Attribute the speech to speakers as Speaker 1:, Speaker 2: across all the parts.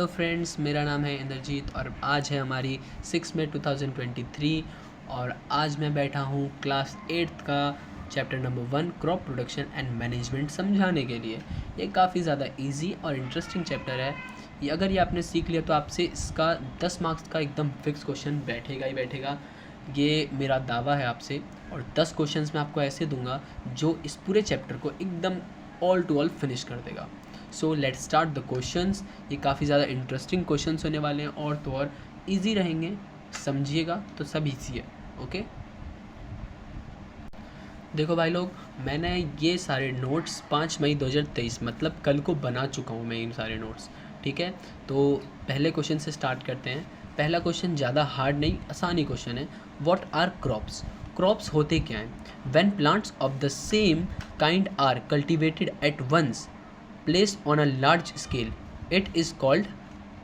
Speaker 1: Hello friends, मेरा नाम है इंद्रजीत और आज है हमारी 6 मई 2023 और आज मैं बैठा हूँ क्लास 8th का chapter number 1 crop production and management समझाने के लिए। ये काफ़ी ज़्यादा इजी और इंटरेस्टिंग चैप्टर है। ये अगर ये आपने सीख लिया तो आपसे इसका 10 मार्क्स का एकदम फिक्स क्वेश्चन बैठेगा ही बैठेगा। ये मेरा दावा है आपसे। और 10 क्वेश्चंस मैं आपको ऐसे दूंगा जो इस पूरे चैप्टर को एकदम ऑल टू ऑल फिनिश कर देगा। So let start the questions. ये काफ़ी ज़्यादा इंटरेस्टिंग क्वेश्चंस होने वाले हैं और तो और ईजी रहेंगे, समझिएगा तो सब ईजी है। ओके, देखो भाई लोग, मैंने ये सारे नोट्स 5 मई 2023 मतलब कल को बना चुका हूँ मैं इन सारे नोट्स। ठीक है, तो पहले क्वेश्चन से स्टार्ट करते हैं। पहला क्वेश्चन ज़्यादा हार्ड नहीं, आसानी क्वेश्चन है। What are crops? क्रॉप्स होते क्या हैं? When plants of the same kind are cultivated at once placed on a large scale it is called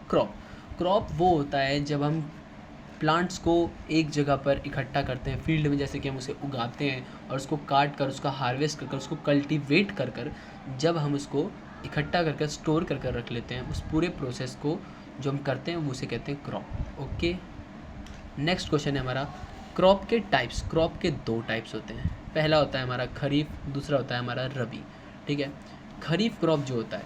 Speaker 1: crop. Crop वो होता है जब हम प्लांट्स को एक जगह पर इकट्ठा करते हैं फील्ड में, जैसे कि हम उसे उगाते हैं और उसको काट कर, उसका हार्वेस्ट कर कर, उसको कल्टीवेट कर कर, जब हम उसको इकट्ठा कर कर स्टोर कर कर रख लेते हैं, उस पूरे प्रोसेस को जो हम करते हैं वो उसे कहते हैं क्रॉप। ओके, नेक्स्ट क्वेश्चन है हमारा, क्रॉप के टाइप्स। क्रॉप के 2 टाइप्स होते हैं। पहला होता है हमारा खरीफ, दूसरा होता है हमारा रबी। ठीक है, खरीफ क्रॉप जो होता है,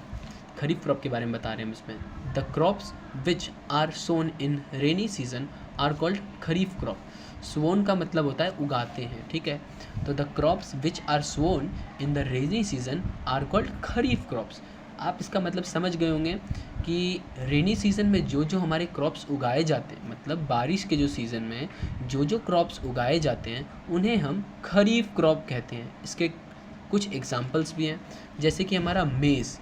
Speaker 1: खरीफ क्रॉप के बारे में बता रहे हैं हम इसमें। The crops which are sown in rainy season are called kharif crop. Sown का मतलब होता है उगाते हैं। ठीक है, तो the crops which are sown in the rainy season are called kharif crops. आप इसका मतलब समझ गए होंगे कि रेनी सीज़न में जो जो हमारे क्रॉप्स उगाए जाते हैं, मतलब बारिश के जो सीज़न में जो जो क्रॉप्स उगाए जाते हैं उन्हें हम खरीफ क्रॉप कहते हैं। इसके कुछ एग्जांपल्स भी हैं, जैसे कि हमारा मेज़,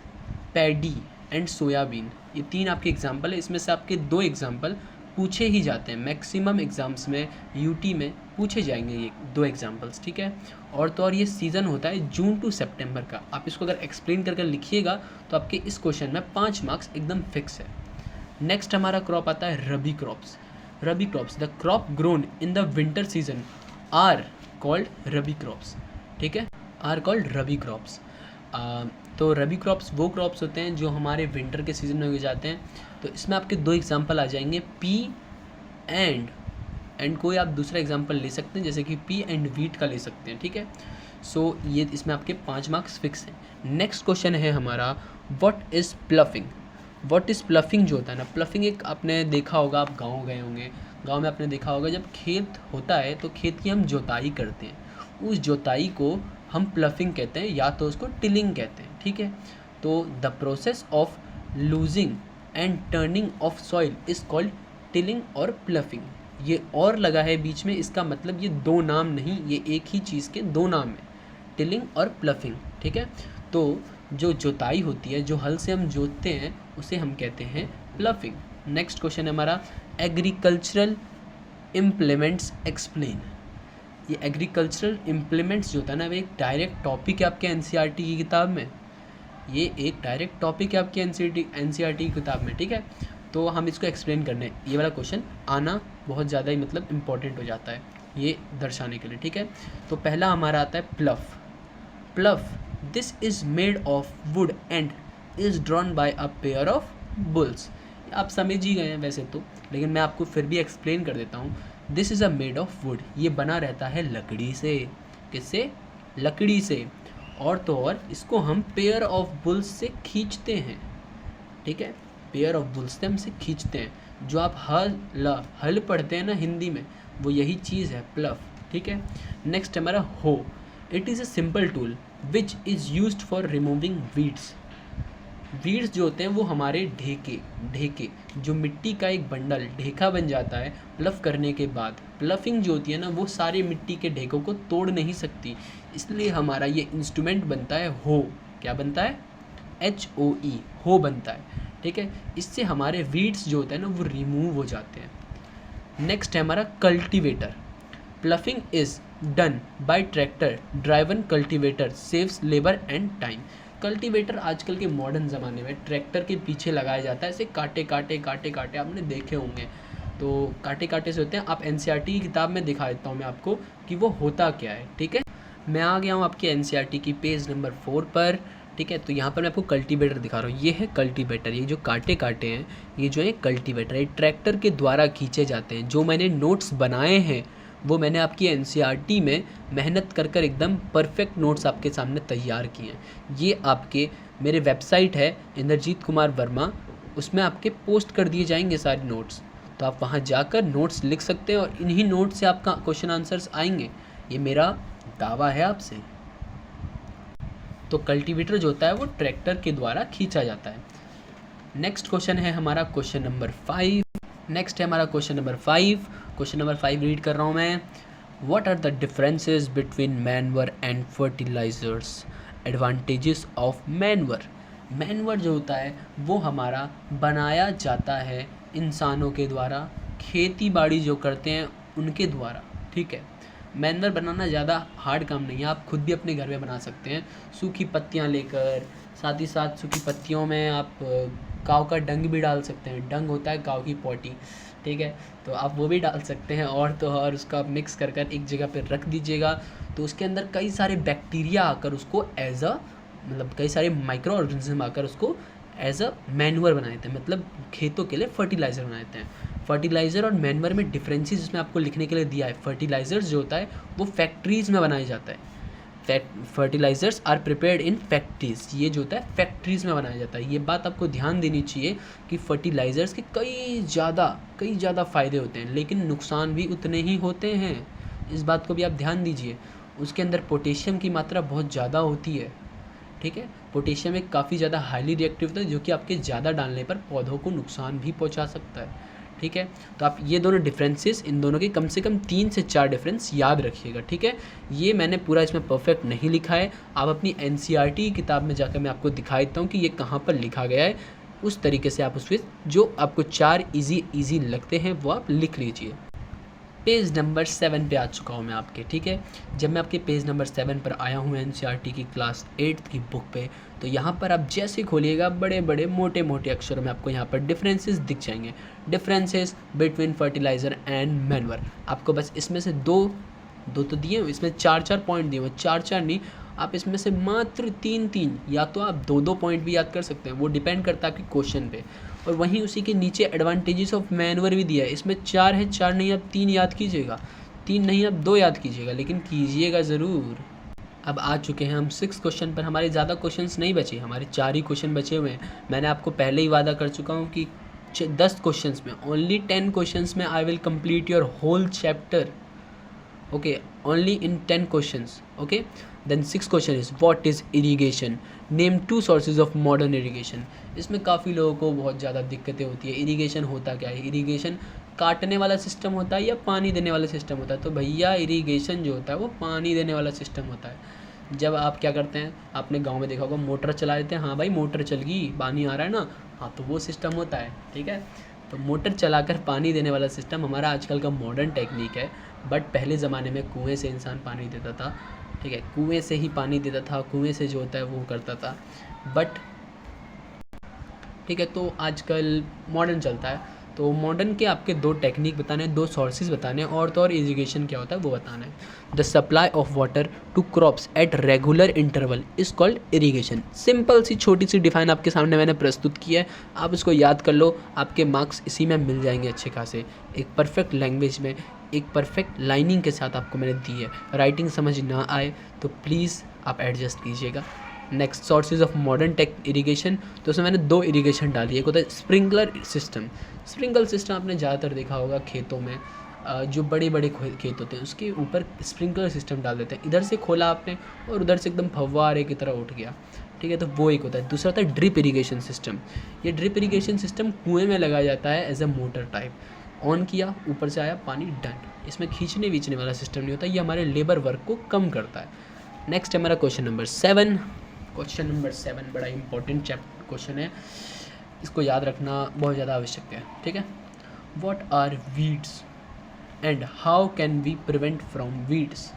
Speaker 1: पैडी एंड सोयाबीन। ये 3 आपके एग्जांपल है। इसमें से आपके 2 एग्जांपल पूछे ही जाते हैं, मैक्सिमम एग्ज़ाम्स में यूटी में पूछे जाएंगे ये 2 एग्जांपल्स। ठीक है, और तो और ये सीज़न होता है जून टू सितंबर का। आप इसको अगर एक्सप्लेन करके लिखिएगा तो आपके इस क्वेश्चन में 5 मार्क्स एकदम फिक्स है। नेक्स्ट हमारा क्रॉप आता है rabi crops. Rabi crops, the crop grown in the winter season are called rabi crops. ठीक है, आर कॉल्ड रबी क्रॉप्स। तो रबी क्रॉप्स वो क्रॉप्स होते हैं जो हमारे विंटर के सीज़न में उगाए जाते हैं। तो इसमें आपके 2 एग्जांपल आ जाएंगे, पी एंड कोई आप दूसरा एग्जांपल ले सकते हैं, जैसे कि पी एंड वीट का ले सकते हैं। ठीक है, सो ये इसमें आपके 5 मार्क्स फिक्स हैं। नेक्स्ट क्वेश्चन है हमारा, what is ploughing? What is ploughing जो होता है ना, प्लफिंग एक आपने देखा होगा, आप गाँव गए होंगे, गाँव में आपने देखा होगा जब खेत होता है तो खेत की हम जोताई करते हैं, उस जोताई को हम प्लफिंग कहते हैं या तो उसको टिलिंग कहते हैं। ठीक है, तो the process of losing and turning of soil is called tilling और प्लफिंग। ये और लगा है बीच में, इसका मतलब ये 2 नाम नहीं, ये एक ही चीज़ के 2 नाम हैं, टिलिंग और प्लफिंग। ठीक है, तो जो जोताई होती है, जो हल से हम जोतते हैं, उसे हम कहते हैं प्लफिंग। नेक्स्ट क्वेश्चन है हमारा, एग्रीकल्चरल इम्प्लीमेंट्स एक्सप्लेन। ये एग्रीकल्चरल इम्प्लीमेंट्स जो होता है ना, वो एक डायरेक्ट टॉपिक है आपके एनसीईआरटी की किताब में। ये एक डायरेक्ट टॉपिक है आपके एनसीईआरटी की किताब में। ठीक है, तो हम इसको एक्सप्लेन करने, ये वाला क्वेश्चन आना बहुत ज़्यादा ही मतलब इम्पॉर्टेंट हो जाता है ये दर्शाने के लिए। ठीक है, तो पहला हमारा आता है प्लफ। प्लफ, this is made of would and is drawn by a pair of bulls. आप समझ ही गए हैं वैसे तो, लेकिन मैं आपको फिर भी एक्सप्लेन कर देता हूँ। This is a made of would, ये बना रहता है लकड़ी से। किससे? लकड़ी से। और तो और इसको हम पेयर ऑफ बुल्स से खींचते हैं। ठीक है, पेयर ऑफ बुल्स से हमसे खींचते हैं। जो आप हल पढ़ते हैं ना हिंदी में, वो यही चीज़ है प्लफ। ठीक है, नेक्स्ट हमारा हो। It is a simple tool which is used for removing weeds. Weeds जो होते हैं वो हमारे ढेके जो मिट्टी का एक बंडल ढेका बन जाता है प्लफ करने के बाद। प्लफिंग जो होती है ना, वो सारे मिट्टी के ढेकों को तोड़ नहीं सकती, इसलिए हमारा ये इंस्ट्रूमेंट बनता है हो। क्या बनता है? HOE, हो बनता है। ठीक है, इससे हमारे वीड्स जो होते हैं ना वो रिमूव हो जाते हैं। नेक्स्ट है हमारा cultivator. Ploughing is done by tractor driven cultivator, saves labour and time. Cultivator आजकल के मॉडर्न ज़माने में ट्रैक्टर के पीछे लगाया जाता है, ऐसे काटे काटे आपने देखे होंगे। तो काटे काटे से होते हैं। आप एनसीईआरटी की किताब में दिखा देता हूँ मैं आपको कि वो होता क्या है। ठीक है, मैं आ गया हूँ आपके एनसीईआरटी की पेज नंबर 4 पर। ठीक है। तो यहाँ पर मैं आपको कल्टीवेटर दिखा रहा हूँ, ये है कल्टीवेटर, ये जो कांटे हैं ये जो है कल्टीवेटर, ये ट्रैक्टर के द्वारा खींचे जाते हैं। जो मैंने नोट्स बनाए हैं वो मैंने आपकी एनसीईआरटी में मेहनत कर कर एकदम परफेक्ट नोट्स आपके सामने तैयार किए हैं। ये आपके मेरे वेबसाइट है इंद्रजीत कुमार वर्मा, उसमें आपके पोस्ट कर दिए जाएंगे सारे नोट्स, तो आप वहाँ जाकर नोट्स लिख सकते हैं और इन्हीं नोट्स से आपका क्वेश्चन आंसर्स आएंगे, ये मेरा दावा है आपसे। तो कल्टीवेटर जो होता है वो ट्रैक्टर के द्वारा खींचा जाता है। नेक्स्ट क्वेश्चन है हमारा question number 5। Question number 5 read कर रहा हूँ मैं। What are the differences between manure and fertilisers, advantages of manure. Manure जो होता है वो हमारा बनाया जाता है इंसानों के द्वारा, खेती बाड़ी जो करते हैं उनके द्वारा, ठीक है। मैनवर बनाना ज़्यादा हार्ड काम नहीं है, आप खुद भी अपने घर में बना सकते हैं। सूखी पत्तियाँ लेकर, साथ ही साथ सूखी पत्तियों में आप काऊ का डंग भी डाल सकते हैं, डंग होता है काऊ की पॉटी, ठीक है, तो आप वो भी डाल सकते हैं। और तो और उसका आप मिक्स कर कर एक जगह पे रख दीजिएगा, तो उसके अंदर कई सारे बैक्टीरिया आकर उसको एज अ मतलब कई सारे माइक्रो ऑर्गेनिज्म आकर उसको एज अ मैन्योर बना देते हैं, मतलब खेतों के लिए फर्टिलाइज़र बना देते हैं। फर्टिलाइज़र और मैन्योर में डिफरेंसेस इसमें आपको लिखने के लिए दिया है। फर्टिलाइज़र्स जो होता है वो फैक्ट्रीज़ में बनाया जाता है, fertilisers are prepared in factories, ये जो होता है फैक्ट्रीज़ में बनाया जाता है। ये बात आपको ध्यान देनी चाहिए कि फर्टिलाइज़र्स के कई ज़्यादा फ़ायदे होते हैं, लेकिन नुकसान भी उतने ही होते हैं, इस बात को भी आप ध्यान दीजिए। उसके अंदर पोटेशियम की मात्रा बहुत ज़्यादा होती है, ठीक है। पोटेशियम एक काफ़ी ज़्यादा हाईली रिएक्टिव होता है जो कि आपके ज़्यादा डालने पर पौधों को नुकसान भी पहुंचा सकता है, ठीक है। तो आप ये दोनों डिफरेंसेस, इन दोनों के कम से कम 3 से 4 डिफरेंस याद रखिएगा, ठीक है। ये मैंने पूरा इसमें परफेक्ट नहीं लिखा है, आप अपनी एनसीईआरटी किताब में जाकर मैं आपको दिखा देता हूँ कि ये कहाँ पर लिखा गया है। उस तरीके से आप उसमें जो आपको 4 ईजी लगते हैं वो आप लिख लीजिए। पेज नंबर 7 पे आ चुका हूँ मैं आपके, ठीक है। जब मैं आपके पेज नंबर 7 पर आया हूँ एनसीईआरटी की क्लास 8 की बुक पे, तो यहाँ पर आप जैसे खोलिएगा बड़े मोटे अक्षरों में आपको यहाँ पर डिफरेंसेस दिख जाएंगे। Differences between fertiliser and manure, आपको बस इसमें से दो तो दिए हुए, इसमें 4 पॉइंट दिए हुए, 4 नहीं, आप इसमें से मात्र 3 या तो आप 2 पॉइंट भी याद कर सकते हैं, वो डिपेंड करता है आपके क्वेश्चन पे। और वहीं उसी के नीचे एडवांटेजेस ऑफ मैन्योर भी दिया है, इसमें 4 है, 4 नहीं आप 3 याद कीजिएगा, 3 नहीं आप 2 याद कीजिएगा, लेकिन कीजिएगा ज़रूर। अब आ चुके हैं हम 6 क्वेश्चन पर, हमारे ज़्यादा क्वेश्चंस नहीं बचे, हमारे 4 ही क्वेश्चन बचे हुए हैं। मैंने आपको पहले ही वादा कर चुका हूँ कि 10 क्वेश्चंस में, ओनली 10 क्वेश्चंस में I will complete your whole chapter, okay, only in 10 questions, okay. Then 6 question is what is irrigation, name 2 sources of modern irrigation. इसमें काफ़ी लोगों को बहुत ज़्यादा दिक्कतें होती है, इरीगेशन होता क्या है, इरीगेशन काटने वाला सिस्टम होता है या पानी देने वाला सिस्टम होता है। तो भैया इरीगेशन जो होता है वो पानी देने वाला सिस्टम होता है। जब आप क्या करते हैं, आपने गांव में देखा होगा, मोटर चला देते हैं, हाँ भाई मोटर चल गई, पानी आ रहा है ना, हाँ, तो वो सिस्टम होता है, ठीक है। तो मोटर चलाकर पानी देने वाला सिस्टम हमारा आजकल का मॉडर्न टेक्निक है, बट पहले ज़माने में कुएं से इंसान पानी देता था, ठीक है, कुएं से ही पानी देता था, कुएं से जो होता है वो करता था, बट ठीक है। तो आजकल मॉडर्न चलता है, तो मॉडर्न के आपके 2 टेक्निक बताने, 2 सोर्सेज बताने, और तो और इरीगेशन क्या होता है वो बताना है। The supply of water to crops at regular interval is called irrigation. Simple सी छोटी सी डिफाइन आपके सामने मैंने प्रस्तुत की है, आप इसको याद कर लो, आपके मार्क्स इसी में मिल जाएंगे अच्छे खासे, एक परफेक्ट लैंग्वेज में, एक परफेक्ट लाइनिंग के साथ आपको मैंने दी है। राइटिंग समझ ना आए तो प्लीज़ आप एडजस्ट कीजिएगा। Next sources of modern tech irrigation, तो उसमें मैंने 2 इरीगेशन डाली है। एक होता है स्प्रिंकलर सिस्टम। स्प्रिंकलर सिस्टम आपने ज़्यादातर देखा होगा खेतों में, जो बड़े खेत होते हैं उसके ऊपर स्प्रिंकलर सिस्टम डाल देते हैं, इधर से खोला आपने और उधर से एकदम फव्वारे की तरह उठ गया, ठीक है, तो वो एक होता है। दूसरा होता है ड्रिप इरीगेशन सिस्टम। ये ड्रिप इरीगेशन सिस्टम कुएँ में लगाया जाता है as a motor type, on किया, ऊपर से आया पानी, डन। इसमें खींचने वींचने वाला सिस्टम नहीं होता, ये हमारे लेबर वर्क को कम करता है। नेक्स्ट है हमारा क्वेश्चन नंबर 7। क्वेश्चन नंबर 7 बड़ा इंपॉर्टेंट क्वेश्चन है, इसको याद रखना बहुत ज़्यादा आवश्यक है, ठीक है। What are weeds and how can we prevent from weeds.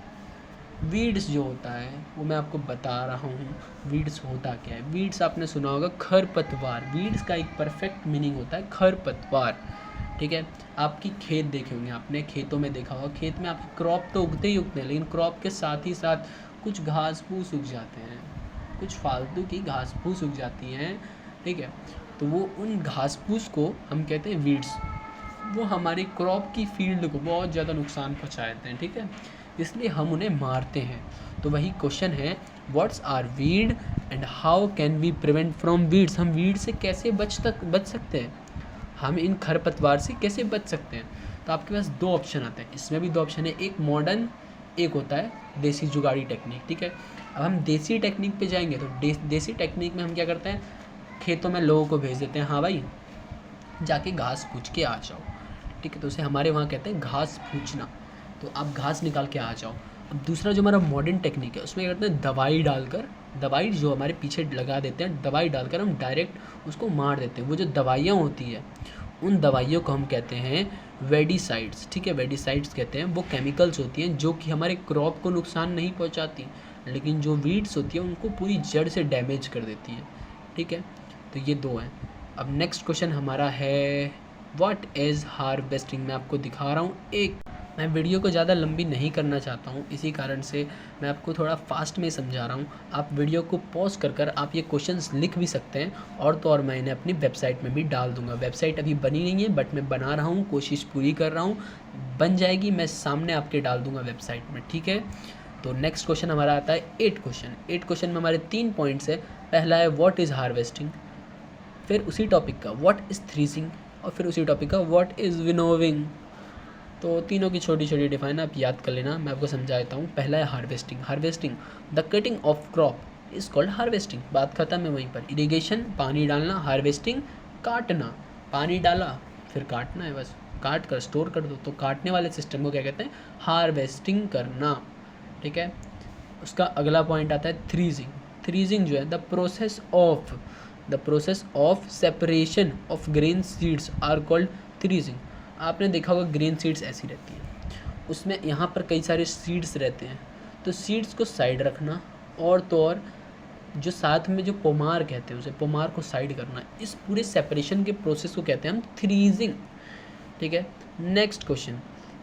Speaker 1: Weeds जो होता है वो मैं आपको बता रहा हूँ, वीड्स होता क्या है। वीड्स आपने सुना होगा खरपतवार, वीड्स का एक परफेक्ट मीनिंग होता है खरपतवार, ठीक है। आपकी खेत देखे होंगे आपने, खेतों में देखा होगा, खेत में आपकी क्रॉप तो उगते ही उगते हैं, लेकिन क्रॉप के साथ ही साथ कुछ घास फूस उग जाते हैं, कुछ फालतू की घास फूस उग जाती हैं, ठीक है, तो वो उन घास फूस को हम कहते हैं वीड्स, वो हमारी क्रॉप की फील्ड को बहुत ज़्यादा नुकसान पहुँचा देते हैं, ठीक है, इसलिए हम उन्हें मारते हैं। तो वही क्वेश्चन है, what's are weed and how can we prevent from weeds, हम वीड से कैसे बच सकते हैं, हम इन खरपतवार से कैसे बच सकते हैं। तो आपके पास दो ऑप्शन आते हैं, इसमें भी दो ऑप्शन है, एक मॉडर्न, एक होता है देसी जुगाड़ी टेक्निक, ठीक है। अब हम देसी टेक्निक पे जाएंगे तो देसी टेक्निक में हम क्या करते हैं, खेतों में लोगों को भेज देते हैं, हाँ भाई जाके घास फूच के आ जाओ, ठीक है, तो उसे हमारे वहाँ कहते हैं घास फूचना, तो आप घास निकाल के आ जाओ। अब दूसरा जो हमारा मॉडर्न टेक्निक है उसमें क्या करते हैं, दवाई डालकर, दवाई जो हमारे पीछे लगा देते हैं, दवाई डालकर हम डायरेक्ट उसको मार देते हैं। वो जो दवाइयाँ होती है उन दवाइयों को हम कहते हैं वेडिसाइड्स, ठीक है, वेडिसाइड्स कहते हैं। वो केमिकल्स होती हैं जो कि हमारे क्रॉप को नुकसान नहीं पहुंचाती, लेकिन जो वीड्स होती है उनको पूरी जड़ से डैमेज कर देती है, ठीक है। तो ये दो हैं। अब नेक्स्ट क्वेश्चन हमारा है व्हाट इज़ हार्वेस्टिंग। मैं आपको दिखा रहा हूँ, एक मैं वीडियो को ज़्यादा लंबी नहीं करना चाहता हूँ, इसी कारण से मैं आपको थोड़ा फास्ट में समझा रहा हूँ। आप वीडियो को पॉज कर आप ये क्वेश्चंस लिख भी सकते हैं, और तो और मैं इन्हें अपनी वेबसाइट में भी डाल दूँगा। वेबसाइट अभी बनी नहीं है बट मैं बना रहा हूँ, कोशिश पूरी कर रहा हूँ, बन जाएगी, मैं सामने आपके डाल दूँगा वेबसाइट में, ठीक है। तो नेक्स्ट क्वेश्चन हमारा आता है 8 क्वेश्चन। 8 क्वेश्चन में हमारे 3 पॉइंट्स है। पहला है व्हाट इज़ हार्वेस्टिंग, फिर उसी टॉपिक का व्हाट इज़ थ्रेसिंग, और फिर उसी टॉपिक का व्हाट इज़ विनोविंग। तो तीनों की छोटी छोटी डिफाइन आप याद कर लेना, मैं आपको समझा देता हूँ। पहला है harvesting. Harvesting the cutting of crop is called harvesting, बात खत्म है वहीं पर। इरिगेशन पानी डालना, हार्वेस्टिंग काटना, पानी डाला फिर काटना है, बस काट कर स्टोर कर दो, तो काटने वाले सिस्टम को क्या कहते हैं, हार्वेस्टिंग करना, ठीक है। उसका अगला पॉइंट आता है थ्रीजिंग। थ्रीजिंग जो है the process of separation of grain seeds are called threshing. आपने देखा होगा ग्रेन सीड्स ऐसी रहती हैं, उसमें यहाँ पर कई सारे सीड्स रहते हैं, तो सीड्स को साइड रखना, और तो और जो साथ में जो पोमार कहते हैं उसे पोमार को साइड करना, इस पूरे सेपरेशन के प्रोसेस को कहते हैं हम थ्रीजिंग, ठीक है। Next question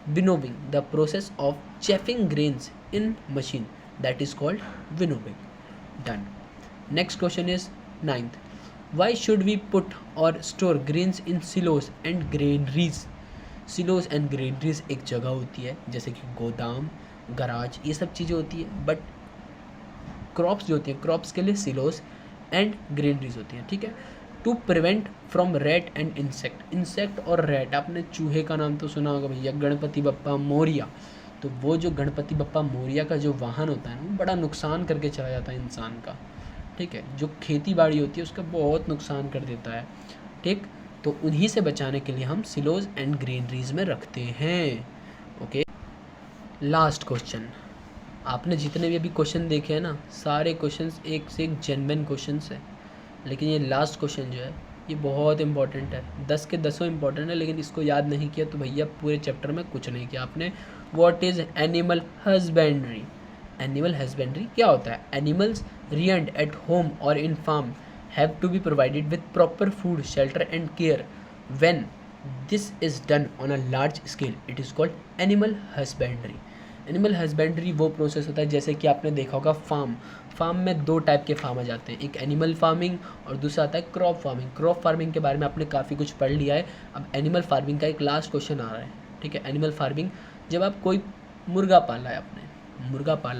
Speaker 1: winnowing the process of chaffing grains in machine that is called winnowing, done. Next question is 9th why should we put और store grains in silos and granaries. Silos and granaries एक जगह होती है जैसे कि गोदाम, garage, ये सब चीज़ें होती है, बट क्रॉप्स जो होती हैं क्रॉप्स के लिए सिलोस एंड ग्रेनरीज होती हैं, ठीक है। To prevent from rat and insect और रैट, आपने चूहे का नाम तो सुना होगा भैया, गणपति बप्पा मोरिया। तो वो जो गणपति बप्पा मोरिया का जो वाहन होता है ना, वो बड़ा नुकसान करके चला जाता है इंसान का, ठीक है। जो खेती बाड़ी होती है उसका बहुत नुकसान कर देता है, ठीक। तो उन्हीं से बचाने के लिए हम सिलोज एंड ग्रेनरीज में रखते हैं, ओके। लास्ट क्वेश्चन, आपने जितने भी अभी क्वेश्चन देखे हैं ना, सारे क्वेश्चंस एक से एक जेन्युइन क्वेश्चंस है, लेकिन ये लास्ट क्वेश्चन जो है ये बहुत इंपॉर्टेंट है, 10 के 10 इंपॉर्टेंट है, लेकिन इसको याद नहीं किया तो भैया पूरे चैप्टर में कुछ नहीं किया आपने। What is animal husbandry. Animal husbandry क्या होता है, एनिमल्स रियर्ड एट होम और इन farm have to be provided with proper food, shelter and care. When this is done on a large scale, it is called animal husbandry. Animal husbandry वो process होता है जैसे कि आपने देखा होगा farm में 2 टाइप के फार्म आ जाते हैं, एक एनिमल फार्मिंग और दूसरा आता है क्रॉप फार्मिंग। क्रॉप फार्मिंग के बारे में आपने काफ़ी कुछ पढ़ लिया है। अब एनिमल फार्मिंग का एक लास्ट क्वेश्चन आ रहा है, ठीक है। एनिमल फार्मिंग, जब आप कोई मुर्गा पाला है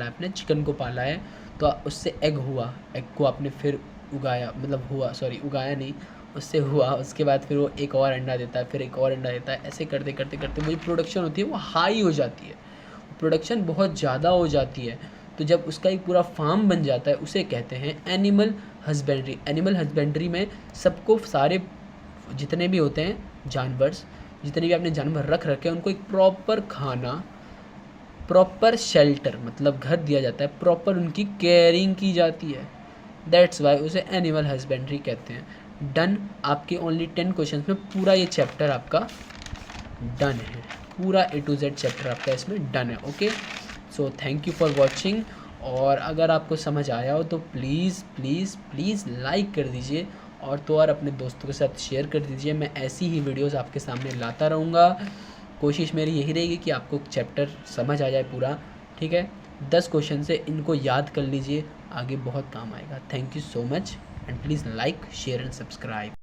Speaker 1: आपने चिकन को पाला है, तो उससे एग हुआ, एग को आपने फिर उगाया, मतलब हुआ, सॉरी उगाया नहीं, उससे हुआ, उसके बाद फिर वो एक और अंडा देता है, फिर एक और अंडा देता है, ऐसे करते करते करते वही प्रोडक्शन होती है वो हाई हो जाती है, प्रोडक्शन बहुत ज़्यादा हो जाती है। तो जब उसका एक पूरा फार्म बन जाता है उसे कहते हैं एनिमल हस्बेंड्री। एनिमल हस्बेंड्री में सबको, सारे जितने भी होते हैं जानवर्स, जितने भी आपने जानवर रख रखे हैं, उनको एक प्रॉपर खाना, प्रॉपर शेल्टर मतलब घर दिया जाता है, प्रॉपर उनकी केयरिंग की जाती है, दैट्स वाई उसे एनिमल हस्बेंड्री कहते हैं। डन। आपके ओनली 10 क्वेश्चन में पूरा ये चैप्टर आपका डन है, पूरा A to Z चैप्टर आपका इसमें डन है, okay. So thank you for watching, और अगर आपको समझ आया हो तो प्लीज़ प्लीज़ प्लीज़ लाइक कर दीजिए, और तो और अपने दोस्तों के साथ शेयर कर दीजिए। मैं ऐसी ही वीडियोज़ आपके सामने लाता रहूँगा। कोशिश मेरी यही रहेगी कि आपको चैप्टर समझ आ जाए पूरा, ठीक है। 10 क्वेश्चन से इनको याद कर लीजिए, आगे बहुत काम आएगा। Thank you so much and please like share and subscribe.